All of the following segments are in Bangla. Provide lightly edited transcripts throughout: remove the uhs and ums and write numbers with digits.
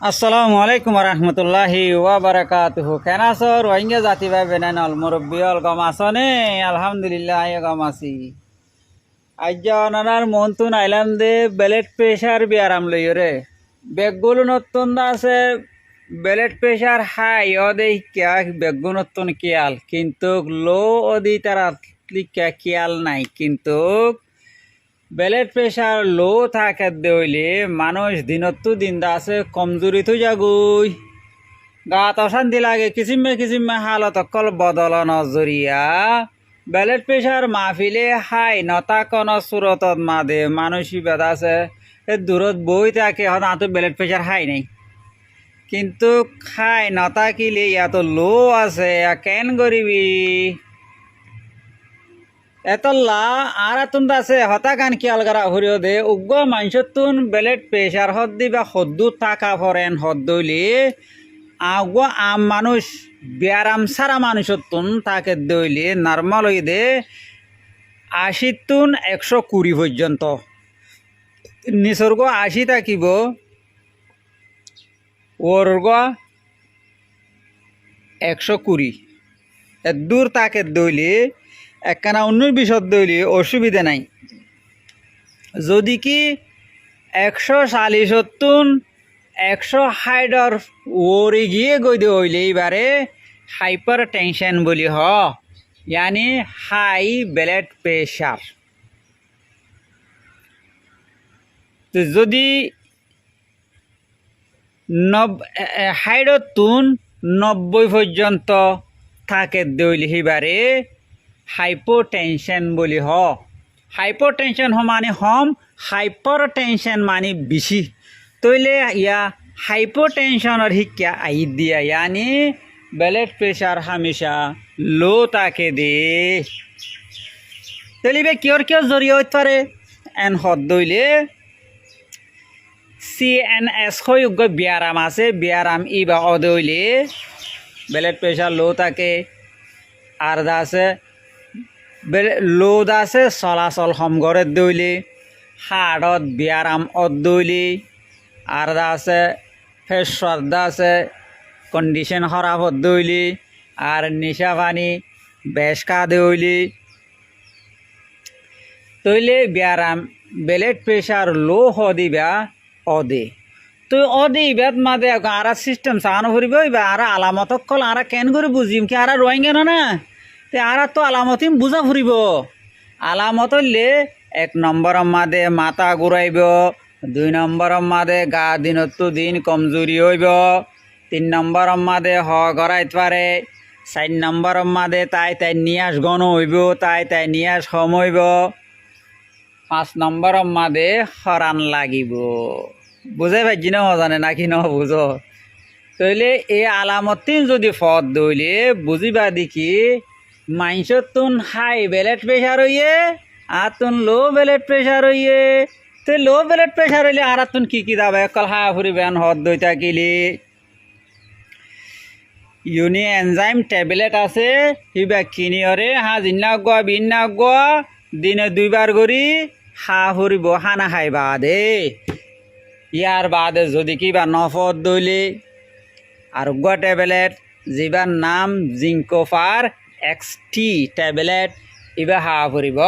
আসসালামু আলাইকুম রহমতুল্লাহি ওয়াবারাকাতুহু। কেন আছো রোহিঙ্গা জাতি ভাই বেনানল মুরব্বী অল গম আসনে? আলহামদুলিল্লাহ গম আছি। আজ অনার মন্তুন আইলান্দে ব্লাড প্রেশার বিয়ারাম লইরে বেগগুলো নতুন আছে। ব্লাড প্রেশার হাই অদে কিয়া বেগগুলো নতুন কিয়াল কিন্তু লো অদি তারা কিয়াল নাই কিন্তু ব্লাড প্রেশার লো থাকে দইলে মানুষ দিনতো দিন আছে কমজোরি তো যাগুই গাত অশান্তি লাগে কিচিমে কিচিমে হালত অকল বদল নজরিয়া ব্লাড প্রেশার মাহফিলে হাই নতা কন সুরতত মাদে মানুষই বেদ আছে দূরত বই থাকে হয়তো ব্লাড প্রেশার হাই নাই কিন্তু খাই নতা কিলে ইয়াত লো আছে কেন করিবি এতল্লা আর তুন আছে হতা গান খেয়াল করা হরিও দে উগ্র মানুষতুন ব্লাড প্রেশার হদ দিবা হদ্দু থাকা ফরেন হদ্দলি আগুয়া আম মানুষ ব্যারাম সারা মানুষতুন তাকে দইলে নর্মাল হই দে ৮০ তুন ১২০ পর্যন্ত নিসর্গ ৮০ থাকিব ওর্গ ১২০ দূর তাকে দইলে একখানা ১৯-২০ দইলে অসুবিধা নাই। যদি কি ১৪০ তুন ১৬০ ওরে গিয়ে গই দে হইলে এইবারে হাইপার টেনশন বলি ইয়ানি হাই ব্লাড প্রেশার। তো যদি ৬০ তুন ৯০ পর্যন্ত থাকে দইলে সেইবারে হাইপোটেনশন বলি হাইপোটেনশন মানে হাইপার টেনশন মানে বেশি তইলে ইয়া হাইপোটেনশনের শিক্ষা আই দিয়া ইয়ানি ব্লাড প্রেশার হামেশা লো তাকে দে তলিবে কিয়র জড়িয়ে হইতে পারে এন হদ দইলে CNS হয়োগ্য ব্যায়াম আছে ব্যায়াম ইবা অদইলে ব্লাড প্রেশার লো থাকে আর আছে লোদ আছে চলাচল সমগরের দইলে হাড়ত ব্যায়াম অদইলে আর আছে ফেসর আছে কন্ডিশন খারাপ দইলে আর নিশা পানি বেশ কা দইলে তইলে ব্যায়াম ব্লাড প্রেশার লো দিবা অদে তুই অদে ইবাদ মাদে আর সিস্টেম চানো ফুরিব আর আলামত কল আর কেন করে বুঝিম কি আর রোহিঙ্গা না তে আর তো আলামতিম বুঝা ফুরিব আলামত হইলে ১ নম্বর মাদে মাথা ঘুরাইব ২ নম্বর মাদে গা দিনতো দিন কমজোরি হইব ৩ নম্বর মাদে গড়াইতে পারে ৪ নম্বর মাদে তাই নিয়াস গণ হইব তাই নিয়াস কম হইব ৫ নম্বর মাদে হরান লাগিব। বুঝাই পাইছি না জানে নাকি বুঝ তইলে এই আলামতিন যদি ফদ দইলে বুঝিবা দেখি মানুষের তুন হাই ব্লাড প্রেশার হইয়ে আর তুন লো ব্লাড প্রেশার হইয়ে তো লো ব্লাড প্রেশার হইলে আর তুন কি দাবে কল হা ফুরিবেন হদ দই থাকিলে ইউনি এনজাইম ট্যাবলেট আছে সিবা কিনিয়রে জিন্না গোয়া বিন্না গোয়া দিনে ২ বার করি হা ফুরিব হানা খাই বাদে ইয়ার বাদে যদি কিবা নফদ দইলে আর গোয়া ট্যাবলেট যিবার নাম জিঙ্কোফার XT ট্যাবলেট ইবা হা ফুরিব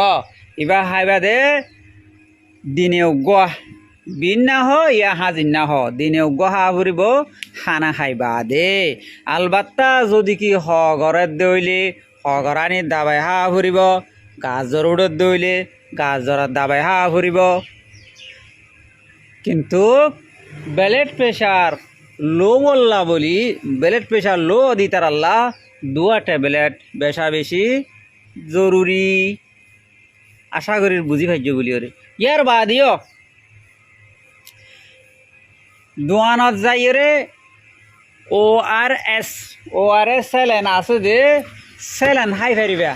ইবা খাইবা দে দিনে গোয়া বিন্না ইয়া হাজিন্না দিনে গোয়া ফুরিব খানা খাইবা দে আলবাত্তা যদি কি ঘরের দইলে ঘরানি দাবাই হা ফুরিব গাজর উড়ত দইলে গাজরের দাবাই হা ফুরিব কিন্তু ব্লাড প্রেশার লো বললা বলি ব্লাড প্রেশার লো দিতার আল্লাহ 2 ট্যাবলেট বেশা বেশি জরুরি আশা করি বুঝি ভাজ্য বলি ওরে ইয়ার বাদিও দোয়ানত যাইরে ORS স্যালেন আছে যে স্যালেন হাই ফারিবা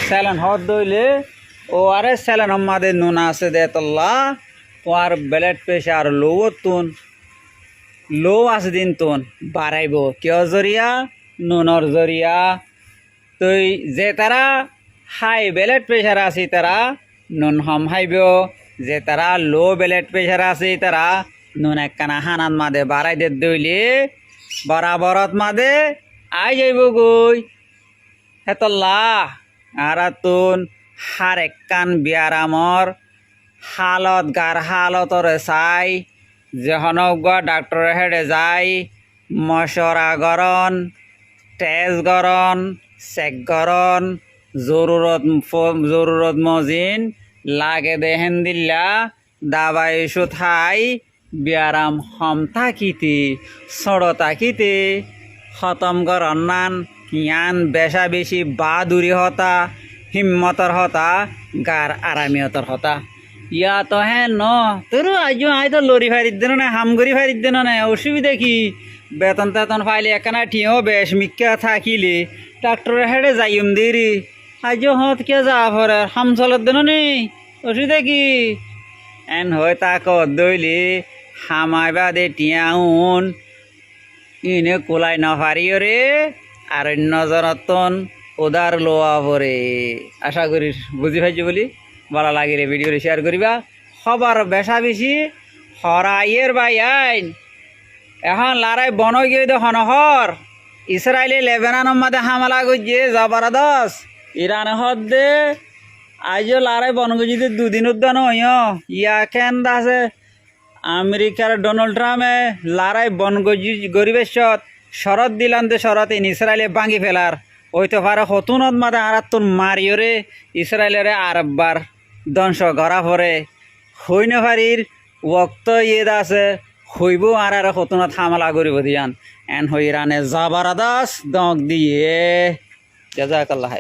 স্যালেন হদ দইলে ORS স্যালেন আমাদের নুন আছে দে তল্লা তোমার ব্লাড প্রেশার লো আছে দিন তুন বাড়াইব কিয় জরিয়া নুনর জরিয়া তুই যে তারা হাই ব্লাড প্রেশার আছে তারা নুন হাইব যে তারা লো ব্লাড প্রেশার আছে তারা নুন একখানা হানান মাদে বাড়াই দে দইলে বরাবরত মাদে আই যাইব গই হেতল্লা আর তুন হার একখান বিয়ারামর হালত গার হালতরে চাই যখন ডাক্তরের হেডে যাই মশরা গরণ তেজ গরণ চেক গরণ জরুরত মজিন লাগে দেহেন দিল্লা দাবাই সুথাই বিয়ারাম হম থাকিতে সড় থাকিতে খতম গরণ নান কিয়ান বেশা বেশি বাদুরি হতা হিম্মতর হতা গার আরামিয়তর হতা ইয়া তো হ্যাঁ ন তোর আজ আই তো লরি ফাইরিত দেন না হামগরি ফাইরিত দেন না অসুবিধা কি বেতন তেতন ফাইলে একখানা ঠিও বেশ মিক্কা থাকিলে ডাক্তরের হেডে যাইম দেরি আজ হত কে যা ফরে হাম চলত দেন নেই অসুবিধা কি এন হয় তাক দইলে হামাই বাদে টিয়াউন ইনে কোলাই নফারিও রে আর নজরতন উদার লোয়া পরে আশা করি বুঝি পাইছি বলি ভালো লাগিলে ভিডিওটি শেয়ার করিবা খবর বেশা বেশি হরাইয়ের বাই আইন এখন লারাই বন গিয়ে দেখুন হর ইসরায়েলে লেবাননের মধ্যে হামলা করছে জবরদস্ত ইরানে হদ দে আজও লারাই বন গিয়ে দুদিন উদ্যান ইয়া কেন আছে আমেরিকার ডোনাল্ড ট্রাম্পে লারাই বন গরিবেশ্বত শরৎ দিলাম দে শরৎ ইন ইসরায়েলে ভাঙি ফেলার ওইতে পারে হতুনত মাদে আর তোর মারিওরে ইসরায়েলের আরববার ধ্বংস ঘরা পরে হইন ফারির ওক্ত ইয়েদ আছে হইব আর হতুনত হামলা করিব দিয়ান এন হই রানে জবরদস্ত দক দিয়ে জাজাকাল্লাহ।